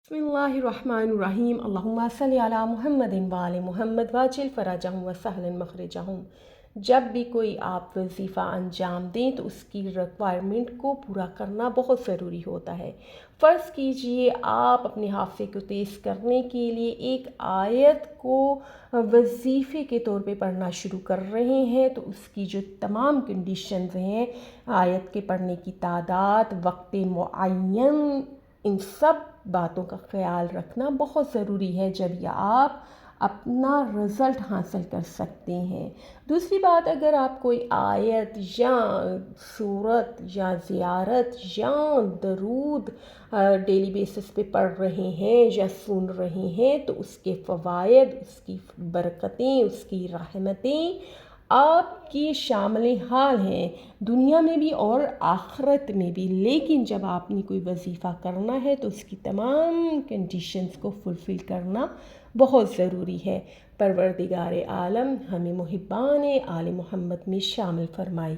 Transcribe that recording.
बिस्मिल्लाहिर्रहमानिर्रहीम। अल्लाहुम्मा सल्लि अला मुहम्मदिन व आले मुहम्मद वाजिल फ़राजहुम व सहलन मखरजहुम। जब भी कोई आप वज़ीफ़ा अंजाम दें तो उसकी रिक्वायरमेंट को पूरा करना बहुत ज़रूरी होता है। फ़र्ज़ कीजिए आप अपने हाफ़िज़े को तेज़ करने के लिए एक आयत को वज़ीफ़े के तौर पे पढ़ना शुरू कर रहे हैं, तो उसकी जो तमाम कंडीशंस हैं, आयत के पढ़ने की तादाद, वक्त मुअय्यन, इन सब बातों का ख़याल रखना बहुत ज़रूरी है जब या आप अपना रिज़ल्ट हासिल कर सकते हैं। दूसरी बात, अगर आप कोई आयत या सूरत या ज़ियारत या दरूद डेली बेसिस पे पढ़ रहे हैं या सुन रहे हैं, तो उसके फ़वाइद, उसकी बरकतें, उसकी रहमतें आपकी शामिल हाल हैं, दुनिया में भी और आखिरत में भी। लेकिन जब आपने कोई वज़ीफ़ा करना है तो उसकी तमाम कंडीशंस को फुलफ़िल करना बहुत ज़रूरी है। परवरदिगार आलम हमें मुहिब्बान आले मोहम्मद में शामिल फरमाए।